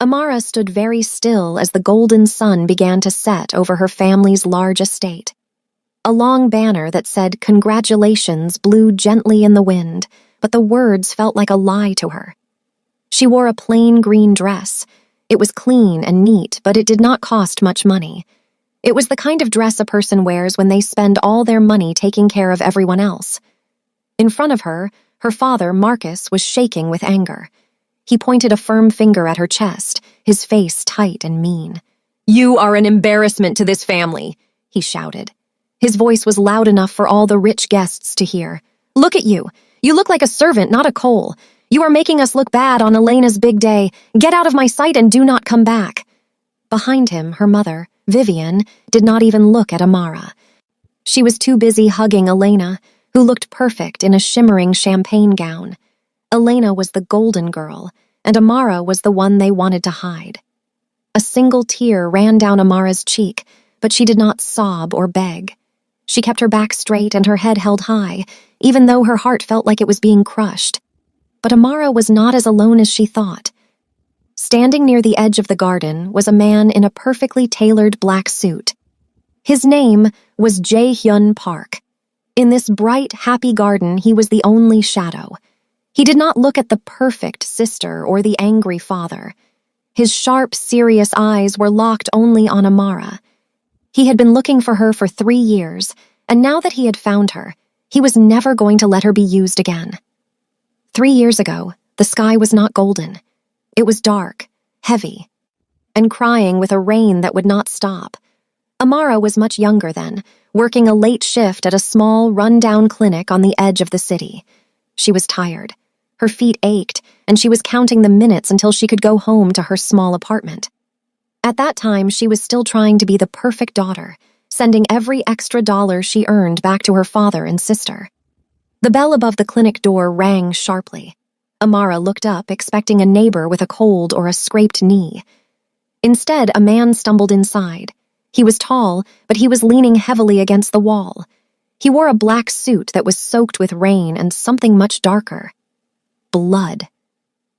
Amara stood very still as the golden sun began to set over her family's large estate. A long banner that said "Congratulations" blew gently in the wind, but the words felt like a lie to her. She wore a plain green dress. It was clean and neat, but it did not cost much money. It was the kind of dress a person wears when they spend all their money taking care of everyone else. In front of her, her father, Marcus, was shaking with anger. He pointed a firm finger at her chest, his face tight and mean. "You are an embarrassment to this family," he shouted. His voice was loud enough for all the rich guests to hear. "Look at you. You look like a servant, not a coal. You are making us look bad on Elena's big day. Get out of my sight and do not come back." Behind him, her mother, Vivian, did not even look at Amara. She was too busy hugging Elena, who looked perfect in a shimmering champagne gown. Elena was the golden girl, and Amara was the one they wanted to hide. A single tear ran down Amara's cheek, but she did not sob or beg. She kept her back straight and her head held high, even though her heart felt like it was being crushed. But Amara was not as alone as she thought. Standing near the edge of the garden was a man in a perfectly tailored black suit. His name was Jae-hyun Park. In this bright, happy garden, he was the only shadow. He did not look at the perfect sister or the angry father. His sharp, serious eyes were locked only on Amara. He had been looking for her for 3 years, and now that he had found her, he was never going to let her be used again. 3 years ago, the sky was not golden. It was dark, heavy, and crying with a rain that would not stop. Amara was much younger then, working a late shift at a small, run-down clinic on the edge of the city. She was tired. Her feet ached, and she was counting the minutes until she could go home to her small apartment. At that time, she was still trying to be the perfect daughter, sending every extra dollar she earned back to her father and sister. The bell above the clinic door rang sharply. Amara looked up, expecting a neighbor with a cold or a scraped knee. Instead, a man stumbled inside. He was tall, but he was leaning heavily against the wall. He wore a black suit that was soaked with rain and something much darker. Blood.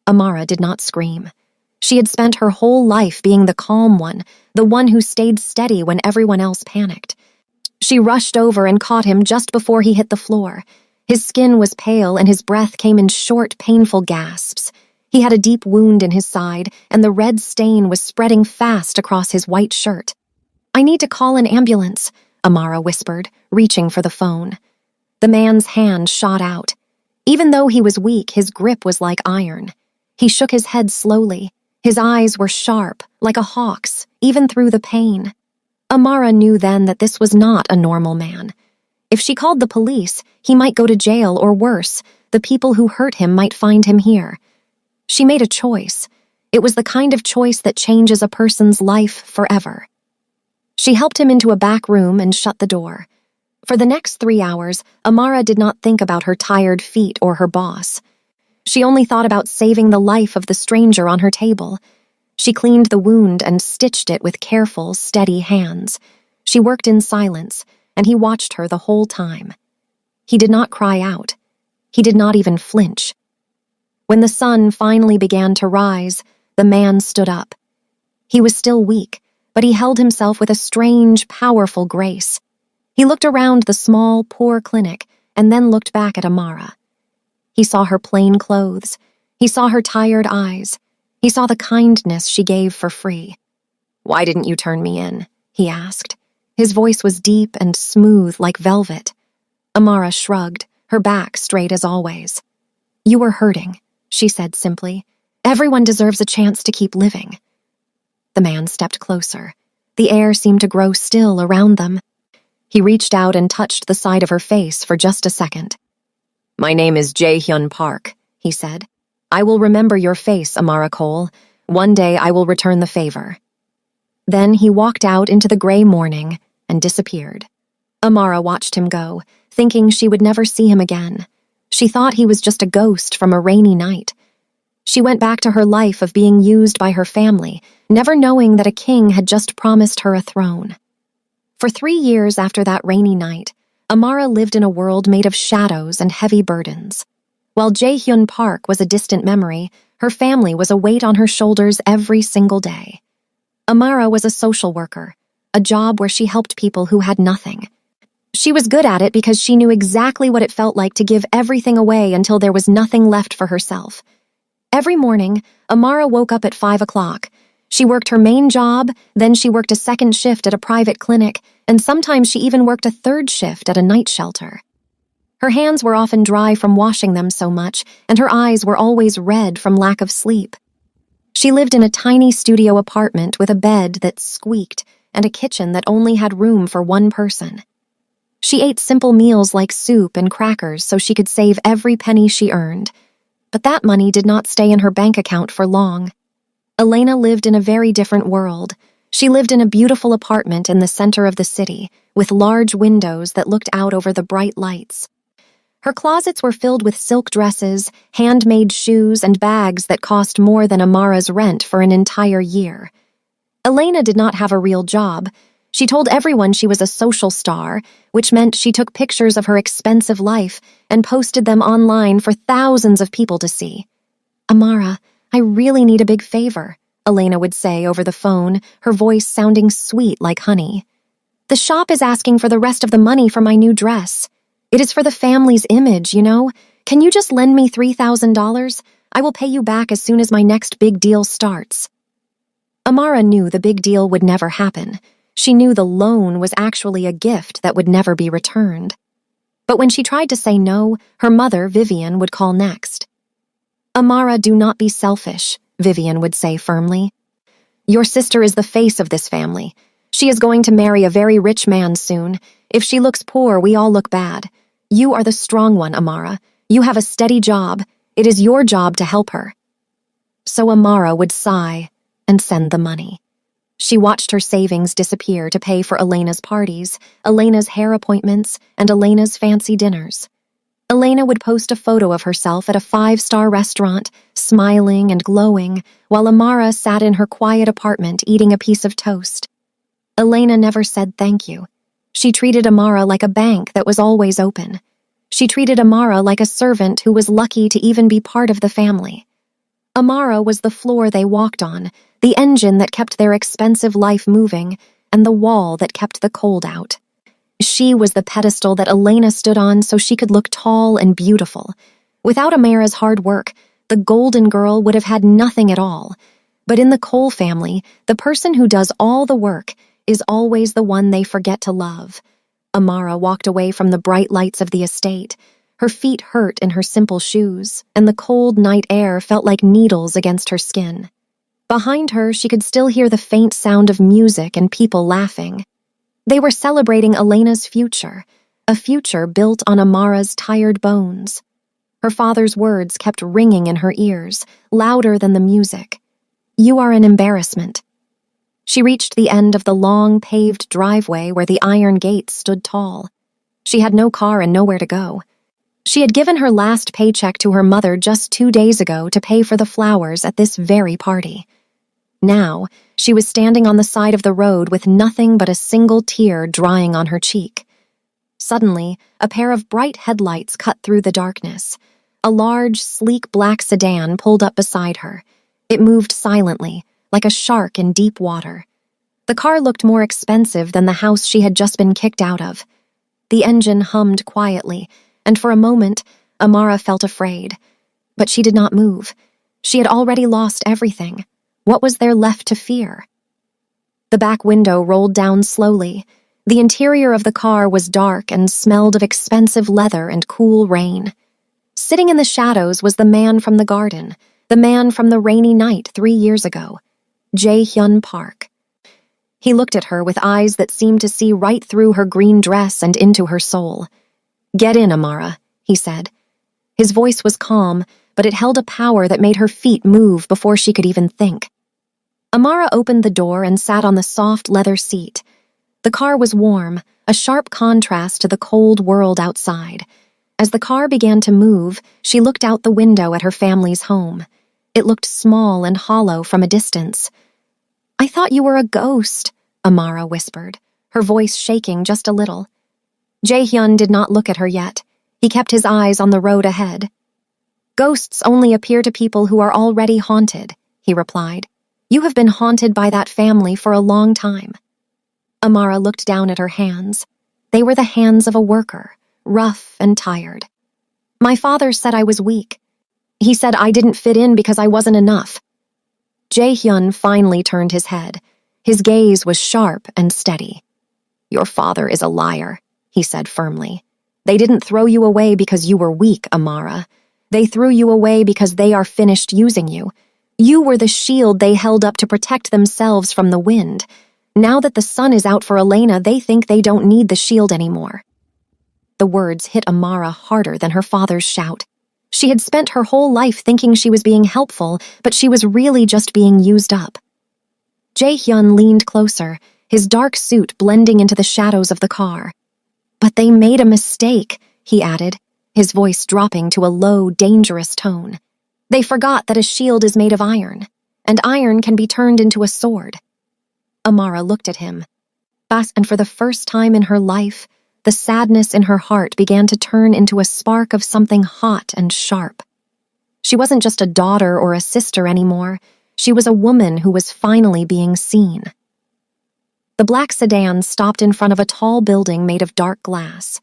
Amara did not scream. She had spent her whole life being the calm one, the one who stayed steady when everyone else panicked. She rushed over and caught him just before he hit the floor. His skin was pale and his breath came in short, painful gasps. He had a deep wound in his side, and the red stain was spreading fast across his white shirt. "I need to call an ambulance," Amara whispered, reaching for the phone. The man's hand shot out. Even though he was weak, his grip was like iron. He shook his head slowly. His eyes were sharp, like a hawk's, even through the pain. Amara knew then that this was not a normal man. If she called the police, he might go to jail, or worse, the people who hurt him might find him here. She made a choice. It was the kind of choice that changes a person's life forever. She helped him into a back room and shut the door. For the next 3 hours, Amara did not think about her tired feet or her boss. She only thought about saving the life of the stranger on her table. She cleaned the wound and stitched it with careful, steady hands. She worked in silence, and he watched her the whole time. He did not cry out. He did not even flinch. When the sun finally began to rise, the man stood up. He was still weak, but he held himself with a strange, powerful grace. He looked around the small, poor clinic and then looked back at Amara. He saw her plain clothes. He saw her tired eyes. He saw the kindness she gave for free. "Why didn't you turn me in?" he asked. His voice was deep and smooth like velvet. Amara shrugged, her back straight as always. "You were hurting," she said simply. "Everyone deserves a chance to keep living." The man stepped closer. The air seemed to grow still around them. He reached out and touched the side of her face for just a second. "My name is Jae-hyun Park," he said. "I will remember your face, Amara Cole. One day I will return the favor." Then he walked out into the gray morning and disappeared. Amara watched him go, thinking she would never see him again. She thought he was just a ghost from a rainy night. She went back to her life of being used by her family, never knowing that a king had just promised her a throne. For 3 years after that rainy night, Amara lived in a world made of shadows and heavy burdens. While Jae-hyun Park was a distant memory, Her family was a weight on her shoulders every single day. Amara was a social worker, a job where she helped people who had nothing. She was good at it because she knew exactly what it felt like to give everything away until there was nothing left for herself. Every morning, Amara woke up at 5 o'clock. She worked her main job, then she worked a second shift at a private clinic, and sometimes she even worked a third shift at a night shelter. Her hands were often dry from washing them so much, and her eyes were always red from lack of sleep. She lived in a tiny studio apartment with a bed that squeaked and a kitchen that only had room for one person. She ate simple meals like soup and crackers so she could save every penny she earned. But that money did not stay in her bank account for long. Elena lived in a very different world. She lived in a beautiful apartment in the center of the city, with large windows that looked out over the bright lights. Her closets were filled with silk dresses, handmade shoes, and bags that cost more than Amara's rent for an entire year. Elena did not have a real job. She told everyone she was a social star, which meant she took pictures of her expensive life and posted them online for thousands of people to see. "Amara, I really need a big favor," Elena would say over the phone, her voice sounding sweet like honey. "The shop is asking for the rest of the money for my new dress. It is for the family's image, you know. Can you just lend me $3,000? I will pay you back as soon as my next big deal starts." Amara knew the big deal would never happen. She knew the loan was actually a gift that would never be returned. But when she tried to say no, her mother, Vivian, would call next. "Amara, do not be selfish," Vivian would say firmly. "Your sister is the face of this family. She is going to marry a very rich man soon. If she looks poor, we all look bad. You are the strong one, Amara. You have a steady job. It is your job to help her." So Amara would sigh and send the money. She watched her savings disappear to pay for Elena's parties, Elena's hair appointments, and Elena's fancy dinners. Elena would post a photo of herself at a 5-star restaurant, smiling and glowing, while Amara sat in her quiet apartment eating a piece of toast. Elena never said thank you. She treated Amara like a bank that was always open. She treated Amara like a servant who was lucky to even be part of the family. Amara was the floor they walked on, the engine that kept their expensive life moving, and the wall that kept the cold out. She was the pedestal that Elena stood on so she could look tall and beautiful. Without Amara's hard work, the golden girl would have had nothing at all. But in the Cole family, the person who does all the work is always the one they forget to love. Amara walked away from the bright lights of the estate. Her feet hurt in her simple shoes, and the cold night air felt like needles against her skin. Behind her, she could still hear the faint sound of music and people laughing. They were celebrating Elena's future, a future built on Amara's tired bones. Her father's words kept ringing in her ears, louder than the music. "You are an embarrassment." She reached the end of the long, paved driveway where the iron gates stood tall. She had no car and nowhere to go. She had given her last paycheck to her mother just 2 days ago to pay for the flowers at this very party. Now, she was standing on the side of the road with nothing but a single tear drying on her cheek. Suddenly, a pair of bright headlights cut through the darkness. A large, sleek black sedan pulled up beside her. It moved silently, like a shark in deep water. The car looked more expensive than the house she had just been kicked out of. The engine hummed quietly, and for a moment, Amara felt afraid. But she did not move. She had already lost everything. What was there left to fear? The back window rolled down slowly. The interior of the car was dark and smelled of expensive leather and cool rain. Sitting in the shadows was the man from the garden, the man from the rainy night 3 years ago, Jae-hyun Park. He looked at her with eyes that seemed to see right through her green dress and into her soul. "Get in, Amara," he said. His voice was calm, but it held a power that made her feet move before she could even think. Amara opened the door and sat on the soft leather seat. The car was warm, a sharp contrast to the cold world outside. As the car began to move, she looked out the window at her family's home. It looked small and hollow from a distance. "I thought you were a ghost," Amara whispered, her voice shaking just a little. Jae-hyun did not look at her yet. He kept his eyes on the road ahead. Ghosts only appear to people who are already haunted, he replied. You have been haunted by that family for a long time. Amara looked down at her hands. They were the hands of a worker, rough and tired. My father said I was weak. He said I didn't fit in because I wasn't enough. Jae-hyun finally turned his head. His gaze was sharp and steady. Your father is a liar, he said firmly. They didn't throw you away because you were weak, Amara. They threw you away because they are finished using you. You were the shield they held up to protect themselves from the wind. Now that the sun is out for Elena, they think they don't need the shield anymore. The words hit Amara harder than her father's shout. She had spent her whole life thinking she was being helpful, but she was really just being used up. Jae-hyun leaned closer, his dark suit blending into the shadows of the car. But they made a mistake, he added, his voice dropping to a low, dangerous tone. They forgot that a shield is made of iron, and iron can be turned into a sword. Amara looked at him. And for the first time in her life, the sadness in her heart began to turn into a spark of something hot and sharp. She wasn't just a daughter or a sister anymore. She was a woman who was finally being seen. The black sedan stopped in front of a tall building made of dark glass.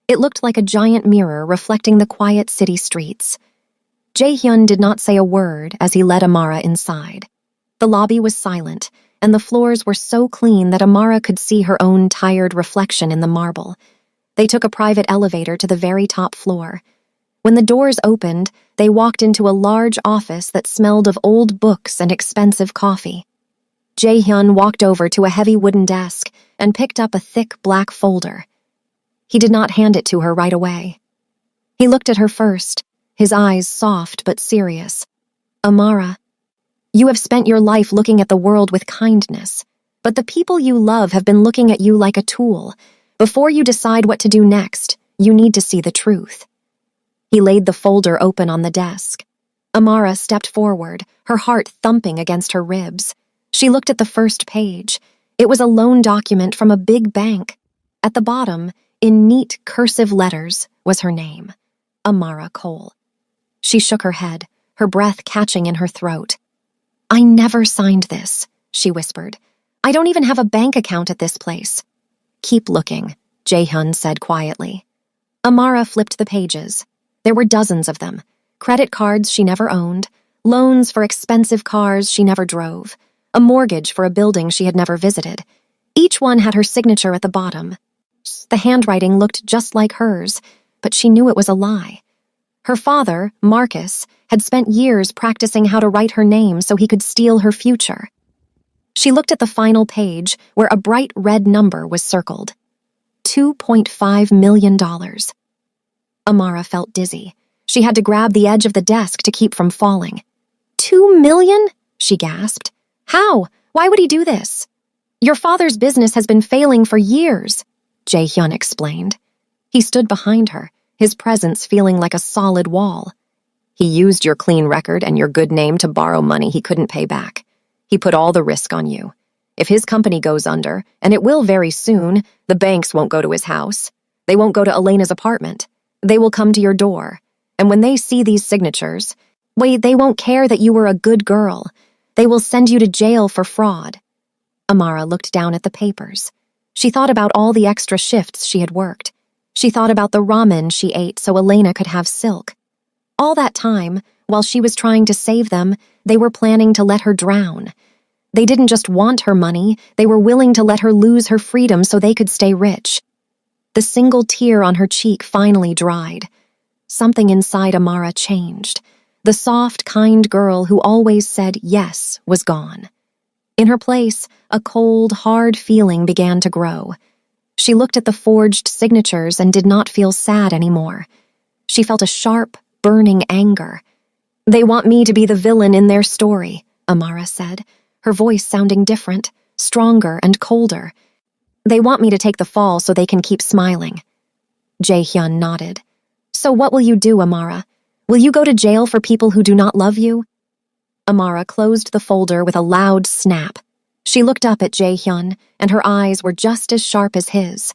It looked like a giant mirror reflecting the quiet city streets. Jae-hyun did not say a word as he led Amara inside. The lobby was silent, and the floors were so clean that Amara could see her own tired reflection in the marble. They took a private elevator to the very top floor. When the doors opened, they walked into a large office that smelled of old books and expensive coffee. Jae-hyun walked over to a heavy wooden desk and picked up a thick black folder. He did not hand it to her right away. He looked at her first, his eyes soft but serious. Amara, you have spent your life looking at the world with kindness, but the people you love have been looking at you like a tool. Before you decide what to do next, you need to see the truth. He laid the folder open on the desk. Amara stepped forward, her heart thumping against her ribs. She looked at the first page. It was a loan document from a big bank. At the bottom, in neat cursive letters, was her name, Amara Cole. She shook her head, her breath catching in her throat. I never signed this, she whispered. I don't even have a bank account at this place. Keep looking, Jae-hyun said quietly. Amara flipped the pages. There were dozens of them. Credit cards she never owned, loans for expensive cars she never drove, a mortgage for a building she had never visited. Each one had her signature at the bottom. The handwriting looked just like hers, but she knew it was a lie. Her father, Marcus, had spent years practicing how to write her name so he could steal her future. She looked at the final page where a bright red number was circled. $2.5 million. Amara felt dizzy. She had to grab the edge of the desk to keep from falling. 2 million? She gasped. How? Why would he do this? Your father's business has been failing for years, Jae-hyun explained. He stood behind her, his presence feeling like a solid wall. He used your clean record and your good name to borrow money he couldn't pay back. He put all the risk on you. If his company goes under, and it will very soon, the banks won't go to his house. They won't go to Elena's apartment. They will come to your door. And when they see these signatures, they won't care that you were a good girl. They will send you to jail for fraud. Amara looked down at the papers. She thought about all the extra shifts she had worked. She thought about the ramen she ate so Elena could have silk. All that time, while she was trying to save them, they were planning to let her drown. They didn't just want her money, they were willing to let her lose her freedom so they could stay rich. The single tear on her cheek finally dried. Something inside Amara changed. The soft, kind girl who always said yes was gone. In her place, a cold, hard feeling began to grow. She looked at the forged signatures and did not feel sad anymore. She felt a sharp, burning anger. They want me to be the villain in their story, Amara said, her voice sounding different, stronger and colder. They want me to take the fall so they can keep smiling. Jae-hyun nodded. So what will you do, Amara? Will you go to jail for people who do not love you? Amara closed the folder with a loud snap. She looked up at Jae-hyun, and her eyes were just as sharp as his.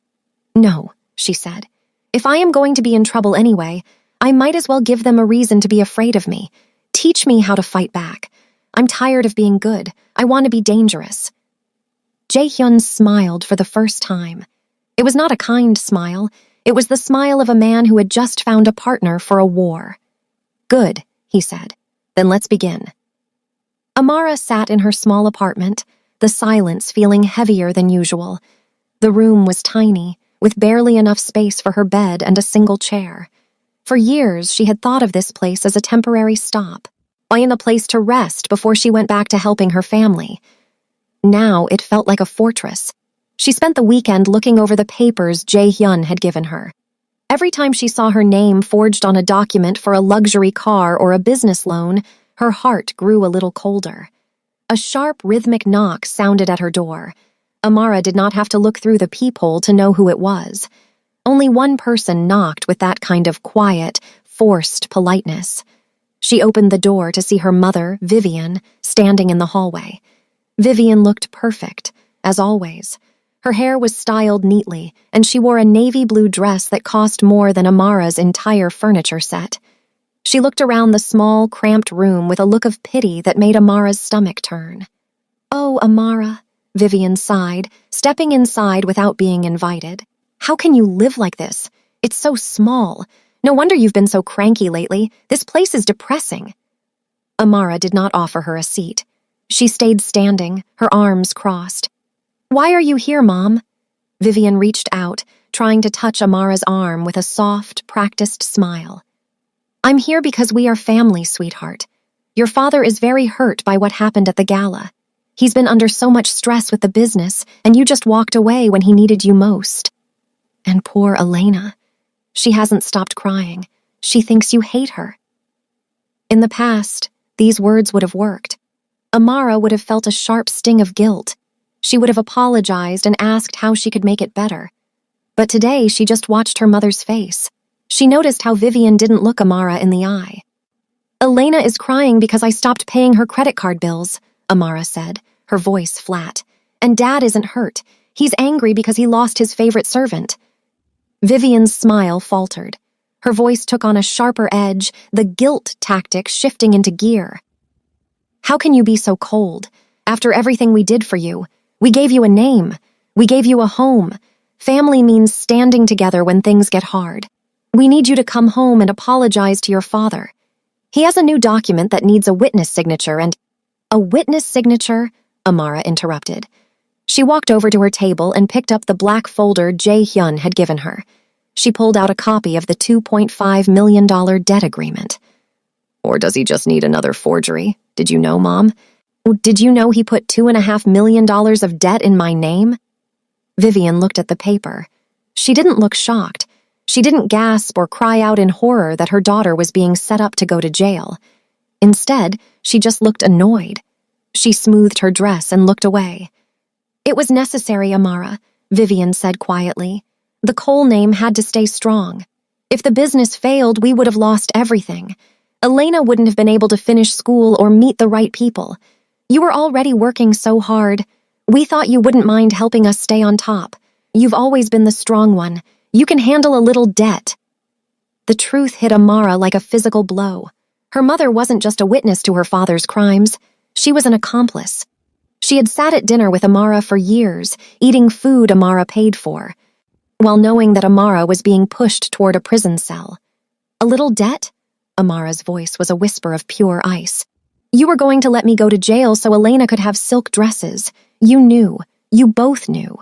No, she said. If I am going to be in trouble anyway, I might as well give them a reason to be afraid of me. Teach me how to fight back. I'm tired of being good. I want to be dangerous. Jae-hyun smiled for the first time. It was not a kind smile. It was the smile of a man who had just found a partner for a war. Good, he said. Then let's begin. Amara sat in her small apartment, the silence feeling heavier than usual. The room was tiny, with barely enough space for her bed and a single chair. For years, she had thought of this place as a temporary stop, a place to rest before she went back to helping her family. Now it felt like a fortress. She spent the weekend looking over the papers Jae-hyun had given her. Every time she saw her name forged on a document for a luxury car or a business loan, her heart grew a little colder. A sharp, rhythmic knock sounded at her door. Amara did not have to look through the peephole to know who it was. Only one person knocked with that kind of quiet, forced politeness. She opened the door to see her mother, Vivian, standing in the hallway. Vivian looked perfect, as always. Her hair was styled neatly, and she wore a navy blue dress that cost more than Amara's entire furniture set. She looked around the small, cramped room with a look of pity that made Amara's stomach turn. "Oh, Amara," Vivian sighed, stepping inside without being invited. "How can you live like this? It's so small. No wonder you've been so cranky lately. This place is depressing." Amara did not offer her a seat. She stayed standing, her arms crossed. "Why are you here, Mom?" Vivian reached out, trying to touch Amara's arm with a soft, practiced smile. "I'm here because we are family, sweetheart. Your father is very hurt by what happened at the gala. He's been under so much stress with the business, and you just walked away when he needed you most. And poor Elena. She hasn't stopped crying. She thinks you hate her." In the past, these words would have worked. Amara would have felt a sharp sting of guilt. She would have apologized and asked how she could make it better. But today, she just watched her mother's face. She noticed how Vivian didn't look Amara in the eye. "Elena is crying because I stopped paying her credit card bills," Amara said, her voice flat. "And Dad isn't hurt. He's angry because he lost his favorite servant." Vivian's smile faltered. Her voice took on a sharper edge, the guilt tactic shifting into gear. "How can you be so cold? After everything we did for you, we gave you a name. We gave you a home. Family means standing together when things get hard. We need you to come home and apologize to your father. He has a new document that needs a witness signature and—" "A witness signature?" Amara interrupted. She walked over to her table and picked up the black folder Jae-hyun had given her. She pulled out a copy of the $2.5 million debt agreement. "Or does he just need another forgery? Did you know, Mom? Did you know he put $2.5 million of debt in my name?" Vivian looked at the paper. She didn't look shocked. She didn't gasp or cry out in horror that her daughter was being set up to go to jail. Instead, she just looked annoyed. She smoothed her dress and looked away. "It was necessary, Amara," Vivian said quietly. "The Cole name had to stay strong. If the business failed, we would have lost everything. Elena wouldn't have been able to finish school or meet the right people. You were already working so hard. We thought you wouldn't mind helping us stay on top. You've always been the strong one. You can handle a little debt." The truth hit Amara like a physical blow. Her mother wasn't just a witness to her father's crimes. She was an accomplice. She had sat at dinner with Amara for years, eating food Amara paid for, while knowing that Amara was being pushed toward a prison cell. "A little debt?" Amara's voice was a whisper of pure ice. "You were going to let me go to jail so Elena could have silk dresses. You knew. You both knew."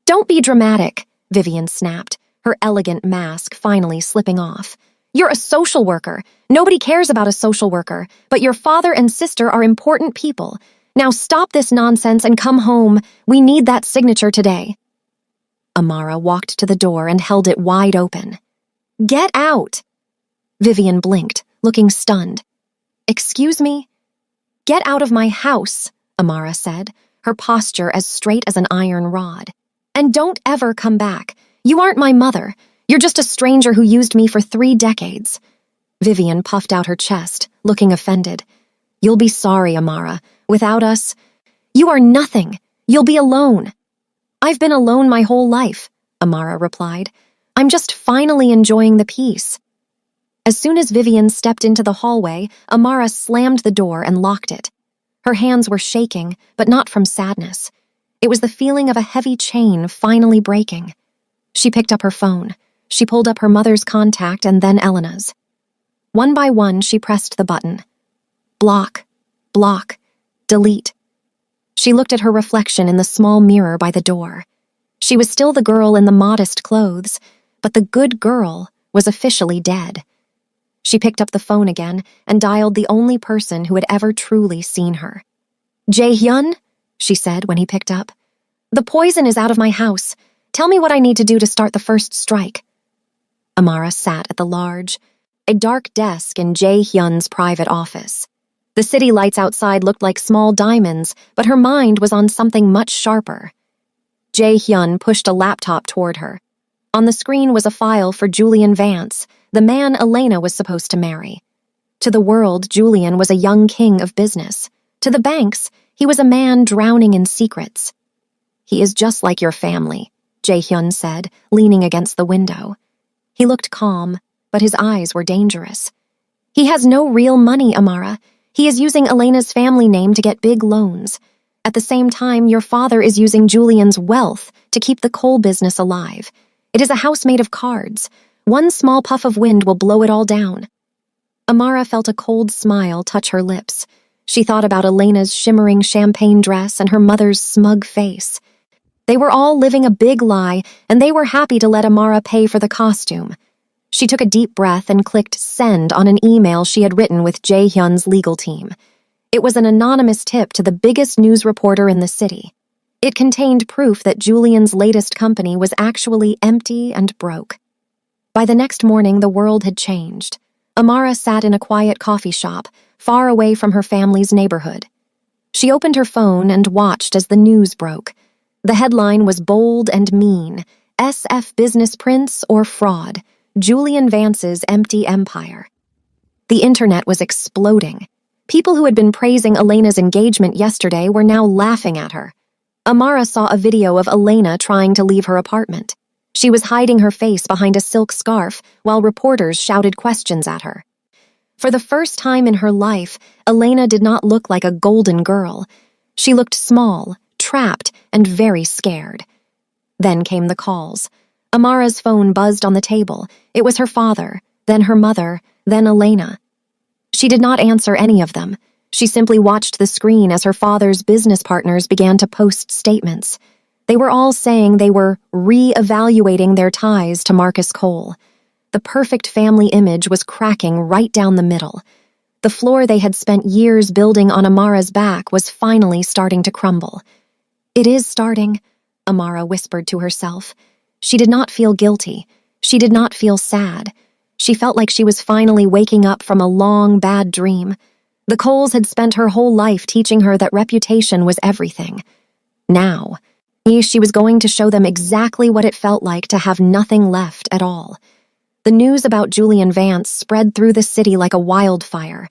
"Don't be dramatic," Vivian snapped, her elegant mask finally slipping off. "You're a social worker. Nobody cares about a social worker, but your father and sister are important people. Now stop this nonsense and come home. We need that signature today." Amara walked to the door and held it wide open. "Get out!" Vivian blinked, looking stunned. "Excuse me?" "Get out of my house," Amara said, her posture as straight as an iron rod. "And don't ever come back. You aren't my mother. You're just a stranger who used me for 3 decades. Vivian puffed out her chest, looking offended. "You'll be sorry, Amara. Without us, you are nothing. You'll be alone." "I've been alone my whole life," Amara replied. "I'm just finally enjoying the peace." As soon as Vivian stepped into the hallway, Amara slammed the door and locked it. Her hands were shaking, but not from sadness. It was the feeling of a heavy chain finally breaking. She picked up her phone. She pulled up her mother's contact and then Elena's. One by one, she pressed the button. Block, block, delete. She looked at her reflection in the small mirror by the door. She was still the girl in the modest clothes, but the good girl was officially dead. She picked up the phone again and dialed the only person who had ever truly seen her. Jae-hyun, she said when he picked up. The poison is out of my house. Tell me what I need to do to start the first strike. Amara sat at a dark desk in Jae-hyun's private office. The city lights outside looked like small diamonds, but her mind was on something much sharper. Jae-hyun pushed a laptop toward her. On the screen was a file for Julian Vance, the man Elena was supposed to marry. To the world, Julian was a young king of business. To the banks, he was a man drowning in secrets. He is just like your family, Jae-hyun said, leaning against the window. He looked calm, but his eyes were dangerous. He has no real money, Amara. He is using Elena's family name to get big loans. At the same time, your father is using Julian's wealth to keep the coal business alive. It is a house made of cards. One small puff of wind will blow it all down. Amara felt a cold smile touch her lips. She thought about Elena's shimmering champagne dress and her mother's smug face. They were all living a big lie, and they were happy to let Amara pay for the costume. She took a deep breath and clicked send on an email she had written with Jae-hyun's legal team. It was an anonymous tip to the biggest news reporter in the city. It contained proof that Julian's latest company was actually empty and broke. By the next morning, the world had changed. Amara sat in a quiet coffee shop, far away from her family's neighborhood. She opened her phone and watched as the news broke. The headline was bold and mean: SF Business Prince or Fraud, Julian Vance's Empty Empire. The internet was exploding. People who had been praising Elena's engagement yesterday were now laughing at her. Amara saw a video of Elena trying to leave her apartment. She was hiding her face behind a silk scarf while reporters shouted questions at her. For the first time in her life, Elena did not look like a golden girl. She looked small, trapped, and very scared. Then came the calls. Amara's phone buzzed on the table. It was her father, then her mother, then Elena. She did not answer any of them. She simply watched the screen as her father's business partners began to post statements. They were all saying they were re-evaluating their ties to Marcus Cole. The perfect family image was cracking right down the middle. The floor they had spent years building on Amara's back was finally starting to crumble. It is starting, Amara whispered to herself. She did not feel guilty. She did not feel sad. She felt like she was finally waking up from a long, bad dream. The Coles had spent her whole life teaching her that reputation was everything. Now, she was going to show them exactly what it felt like to have nothing left at all. The news about Julian Vance spread through the city like a wildfire.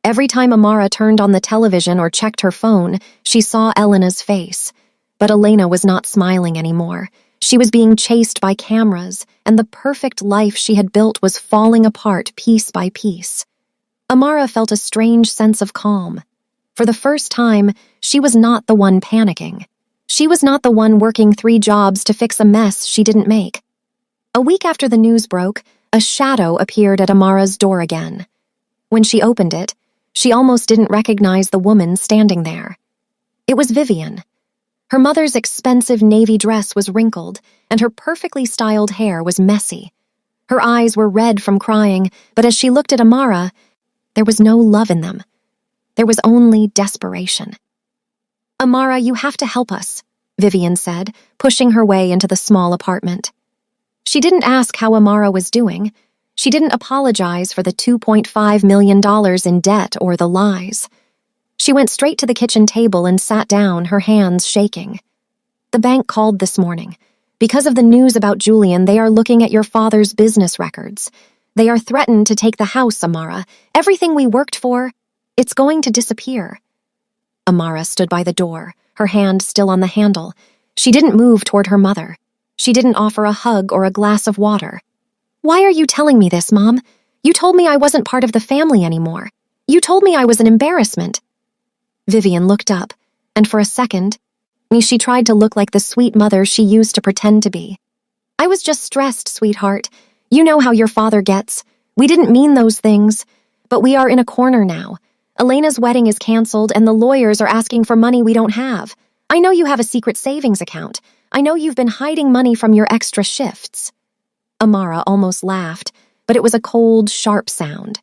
Every time Amara turned on the television or checked her phone, she saw Elena's face. But Elena was not smiling anymore. She was being chased by cameras, and the perfect life she had built was falling apart piece by piece. Amara felt a strange sense of calm. For the first time, she was not the one panicking. She was not the one working 3 jobs to fix a mess she didn't make. A week after the news broke, a shadow appeared at Amara's door again. When she opened it, she almost didn't recognize the woman standing there. It was Vivian. Her mother's expensive navy dress was wrinkled, and her perfectly styled hair was messy. Her eyes were red from crying, but as she looked at Amara, there was no love in them. There was only desperation. "Amara, you have to help us," Vivian said, pushing her way into the small apartment. She didn't ask how Amara was doing. She didn't apologize for the $2.5 million in debt or the lies. She went straight to the kitchen table and sat down, her hands shaking. "The bank called this morning. Because of the news about Julian, they are looking at your father's business records. They are threatened to take the house, Amara. Everything we worked for, it's going to disappear." Amara stood by the door, her hand still on the handle. She didn't move toward her mother. She didn't offer a hug or a glass of water. "Why are you telling me this, Mom? You told me I wasn't part of the family anymore. You told me I was an embarrassment." Vivian looked up, and for a second, she tried to look like the sweet mother she used to pretend to be. "I was just stressed, sweetheart. You know how your father gets. We didn't mean those things. But we are in a corner now. Elena's wedding is canceled, and the lawyers are asking for money we don't have. I know you have a secret savings account. I know you've been hiding money from your extra shifts." Amara almost laughed, but it was a cold, sharp sound.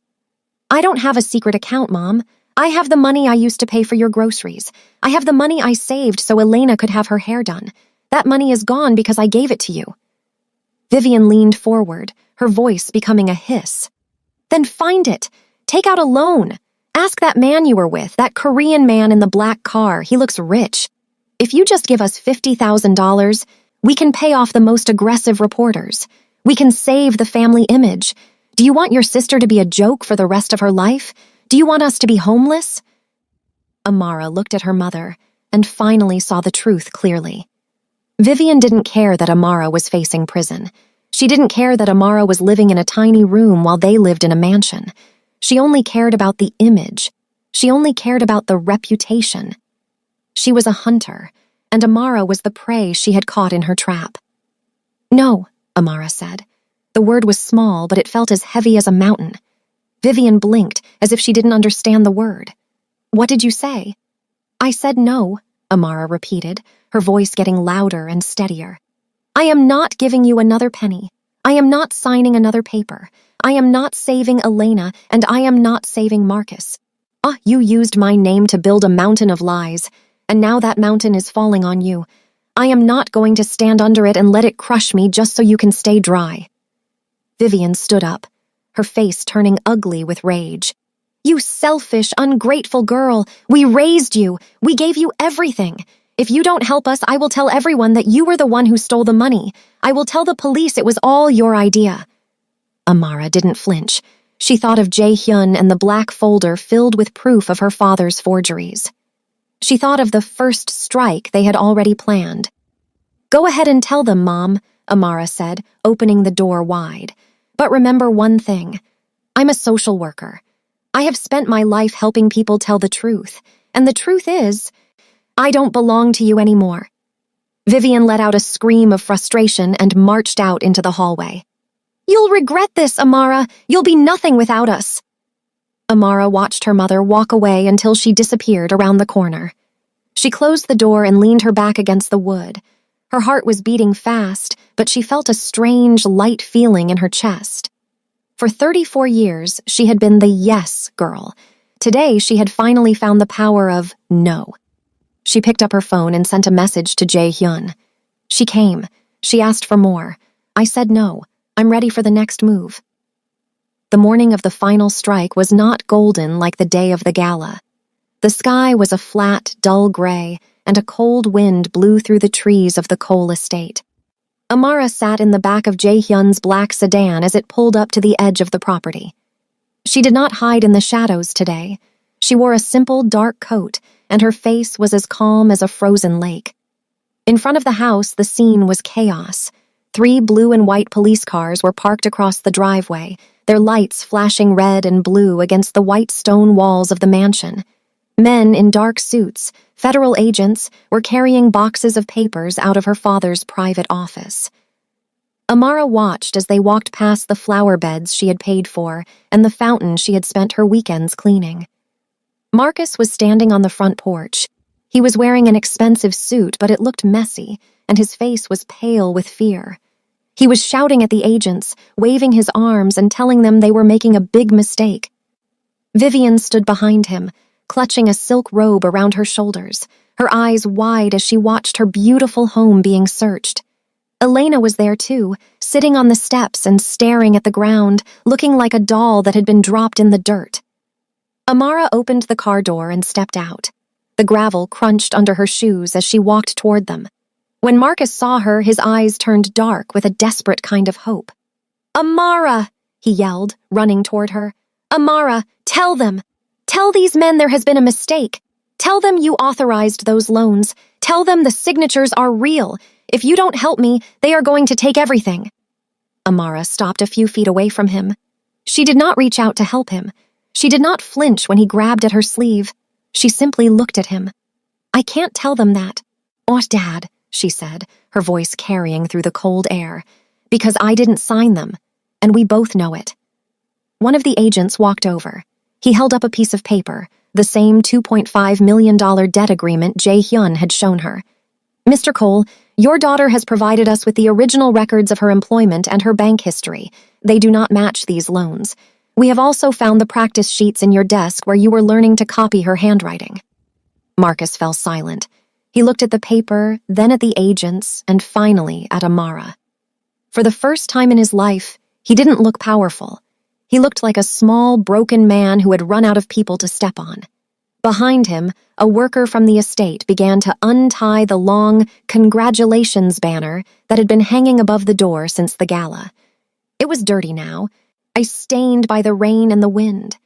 "I don't have a secret account, Mom. I have the money I used to pay for your groceries. I have the money I saved so Elena could have her hair done. That money is gone because I gave it to you." Vivian leaned forward, her voice becoming a hiss. "Then find it. Take out a loan. Ask that man you were with, that Korean man in the black car. He looks rich. If you just give us $50,000, we can pay off the most aggressive reporters. We can save the family image. Do you want your sister to be a joke for the rest of her life? Do you want us to be homeless?" Amara looked at her mother and finally saw the truth clearly. Vivian didn't care that Amara was facing prison. She didn't care that Amara was living in a tiny room while they lived in a mansion. She only cared about the image. She only cared about the reputation. She was a hunter, and Amara was the prey she had caught in her trap. "No," Amara said. The word was small, but it felt as heavy as a mountain. Vivian blinked, as if she didn't understand the word. "What did you say?" "I said no," Amara repeated, her voice getting louder and steadier. "I am not giving you another penny. I am not signing another paper. I am not saving Elena, and I am not saving Marcus. You used my name to build a mountain of lies, and now that mountain is falling on you. I am not going to stand under it and let it crush me just so you can stay dry." Vivian stood up, her face turning ugly with rage. "You selfish, ungrateful girl. We raised you. We gave you everything. If you don't help us, I will tell everyone that you were the one who stole the money. I will tell the police it was all your idea." Amara didn't flinch. She thought of Jae-hyun and the black folder filled with proof of her father's forgeries. She thought of the first strike they had already planned. "Go ahead and tell them, Mom," Amara said, opening the door wide. "But remember one thing. I'm a social worker. I have spent my life helping people tell the truth, and the truth is, I don't belong to you anymore." Vivian let out a scream of frustration and marched out into the hallway. "You'll regret this, Amara. You'll be nothing without us." Amara watched her mother walk away until she disappeared around the corner. She closed the door and leaned her back against the wood. Her heart was beating fast, but she felt a strange, light feeling in her chest. For 34 years, she had been the yes girl. Today, she had finally found the power of no. She picked up her phone and sent a message to Jae-hyun. "She came. She asked for more. I said no. I'm ready for the next move." The morning of the final strike was not golden like the day of the gala. The sky was a flat, dull gray, and a cold wind blew through the trees of the coal estate. Amara sat in the back of Jae-hyun's black sedan as it pulled up to the edge of the property. She did not hide in the shadows today. She wore a simple, dark coat, and her face was as calm as a frozen lake. In front of the house, the scene was chaos. 3 blue and white police cars were parked across the driveway, their lights flashing red and blue against the white stone walls of the mansion. Men in dark suits, federal agents, were carrying boxes of papers out of her father's private office. Amara watched as they walked past the flower beds she had paid for and the fountain she had spent her weekends cleaning. Marcus was standing on the front porch. He was wearing an expensive suit, but it looked messy, and his face was pale with fear. He was shouting at the agents, waving his arms and telling them they were making a big mistake. Vivian stood behind him, clutching a silk robe around her shoulders, her eyes wide as she watched her beautiful home being searched. Elena was there too, sitting on the steps and staring at the ground, looking like a doll that had been dropped in the dirt. Amara opened the car door and stepped out. The gravel crunched under her shoes as she walked toward them. When Marcus saw her, his eyes turned dark with a desperate kind of hope. "Amara!" he yelled, running toward her. "Amara, tell them! Tell these men there has been a mistake. Tell them you authorized those loans. Tell them the signatures are real. If you don't help me, they are going to take everything." Amara stopped a few feet away from him. She did not reach out to help him. She did not flinch when he grabbed at her sleeve. She simply looked at him. "I can't tell them that." "Oh, Dad," she said, her voice carrying through the cold air, "because I didn't sign them, and we both know it." One of the agents walked over. He held up a piece of paper, the same $2.5 million debt agreement Jae-hyun had shown her. "Mr. Cole, your daughter has provided us with the original records of her employment and her bank history. They do not match these loans. We have also found the practice sheets in your desk where you were learning to copy her handwriting." Marcus fell silent. He looked at the paper, then at the agents, and finally at Amara. For the first time in his life, he didn't look powerful. He looked like a small, broken man who had run out of people to step on. Behind him, a worker from the estate began to untie the long "Congratulations" banner that had been hanging above the door since the gala. It was dirty now, stained by the rain and the wind.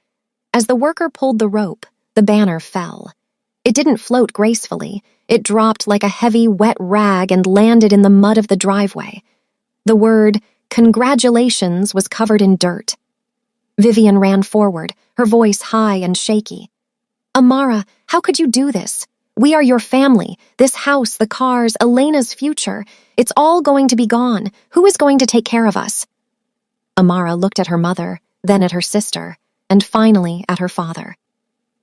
As the worker pulled the rope, the banner fell. It didn't float gracefully. It dropped like a heavy, wet rag and landed in the mud of the driveway. The word "Congratulations" was covered in dirt. Vivian ran forward, her voice high and shaky. "Amara, how could you do this? We are your family, this house, the cars, Elena's future. It's all going to be gone. Who is going to take care of us?" Amara looked at her mother, then at her sister, and finally at her father.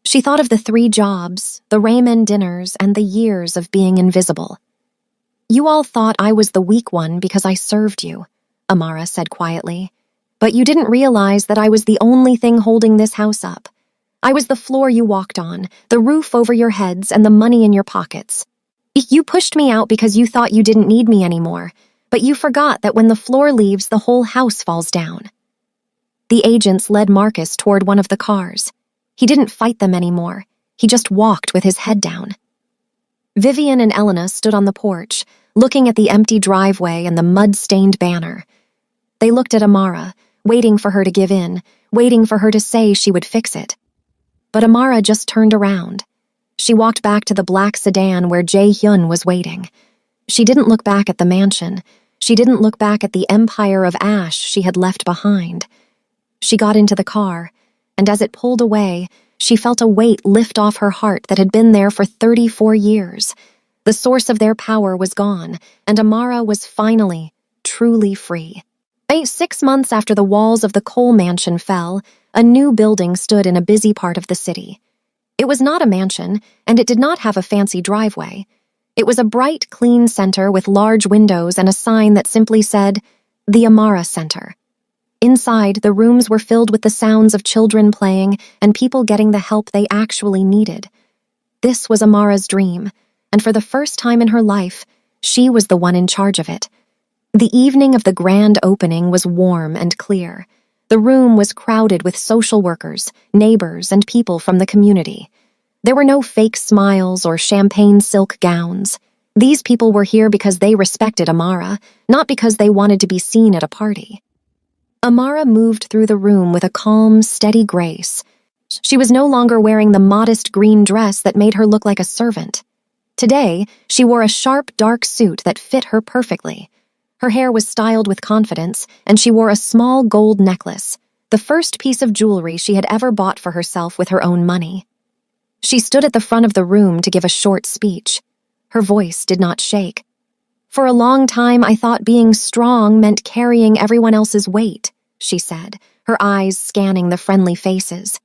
She thought of the 3 jobs, the ramen dinners, and the years of being invisible. "You all thought I was the weak one because I served you," Amara said quietly. "But you didn't realize that I was the only thing holding this house up. I was the floor you walked on, the roof over your heads, and the money in your pockets. You pushed me out because you thought you didn't need me anymore, but you forgot that when the floor leaves, the whole house falls down." The agents led Marcus toward one of the cars. He didn't fight them anymore. He just walked with his head down. Vivian and Elena stood on the porch, looking at the empty driveway and the mud-stained banner. They looked at Amara, waiting for her to give in, waiting for her to say she would fix it. But Amara just turned around. She walked back to the black sedan where Jae-hyun was waiting. She didn't look back at the mansion. She didn't look back at the empire of ash she had left behind. She got into the car, and as it pulled away, she felt a weight lift off her heart that had been there for 34 years. The source of their power was gone, and Amara was finally, truly free. 6 months after the walls of the Cole mansion fell, a new building stood in a busy part of the city. It was not a mansion, and it did not have a fancy driveway. It was a bright, clean center with large windows and a sign that simply said, "The Amara Center." Inside, the rooms were filled with the sounds of children playing and people getting the help they actually needed. This was Amara's dream, and for the first time in her life, she was the one in charge of it. The evening of the grand opening was warm and clear. The room was crowded with social workers, neighbors, and people from the community. There were no fake smiles or champagne silk gowns. These people were here because they respected Amara, not because they wanted to be seen at a party. Amara moved through the room with a calm, steady grace. She was no longer wearing the modest green dress that made her look like a servant. Today, she wore a sharp, dark suit that fit her perfectly. Her hair was styled with confidence, and she wore a small gold necklace, the first piece of jewelry she had ever bought for herself with her own money. She stood at the front of the room to give a short speech. Her voice did not shake. "For a long time, I thought being strong meant carrying everyone else's weight," she said, her eyes scanning the friendly faces.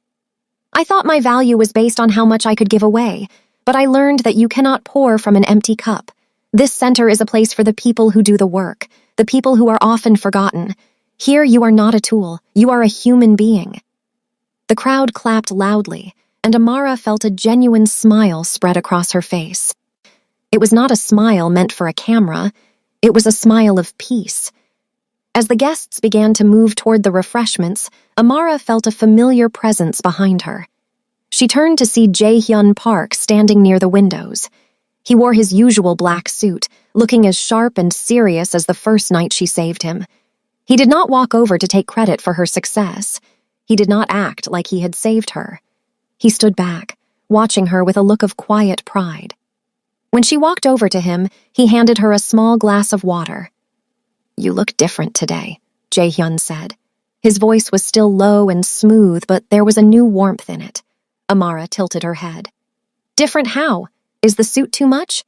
"I thought my value was based on how much I could give away, but I learned that you cannot pour from an empty cup. This center is a place for the people who do the work, the people who are often forgotten. Here you are not a tool, you are a human being." The crowd clapped loudly, and Amara felt a genuine smile spread across her face. It was not a smile meant for a camera, it was a smile of peace. As the guests began to move toward the refreshments, Amara felt a familiar presence behind her. She turned to see Jae-hyun Park standing near the windows. He wore his usual black suit, looking as sharp and serious as the first night she saved him. He did not walk over to take credit for her success. He did not act like he had saved her. He stood back, watching her with a look of quiet pride. When she walked over to him, he handed her a small glass of water. "You look different today," Jae-hyun said. His voice was still low and smooth, but there was a new warmth in it. Amara tilted her head. Different how? Is the suit too much?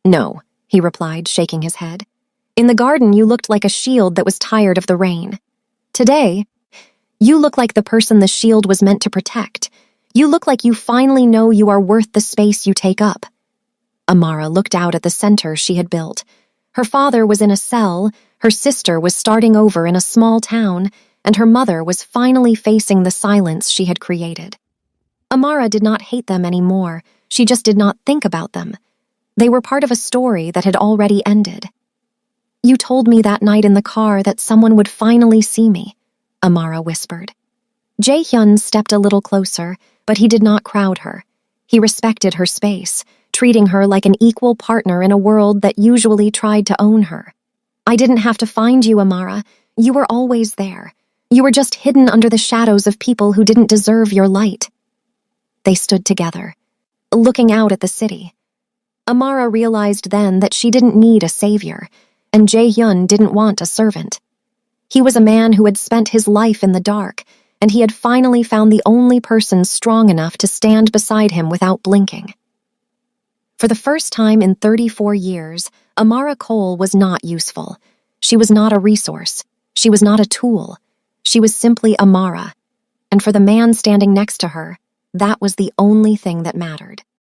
No, he replied, shaking his head. In the garden, you looked like a shield that was tired of the rain. Today, you look like the person the shield was meant to protect. You look like you finally know you are worth the space you take up. Amara looked out at the center she had built. Her father was in a cell, her sister was starting over in a small town, and her mother was finally facing the silence she had created. Amara did not hate them anymore, she just did not think about them. They were part of a story that had already ended. You told me that night in the car that someone would finally see me, Amara whispered. Jae-hyun stepped a little closer, but he did not crowd her. He respected her space, treating her like an equal partner in a world that usually tried to own her. I didn't have to find you, Amara. You were always there. You were just hidden under the shadows of people who didn't deserve your light. They stood together, looking out at the city. Amara realized then that she didn't need a savior, and Jae-hyun didn't want a servant. He was a man who had spent his life in the dark, and he had finally found the only person strong enough to stand beside him without blinking. For the first time in 34 years, Amara Cole was not useful. She was not a resource. She was not a tool. She was simply Amara. And for the man standing next to her, that was the only thing that mattered.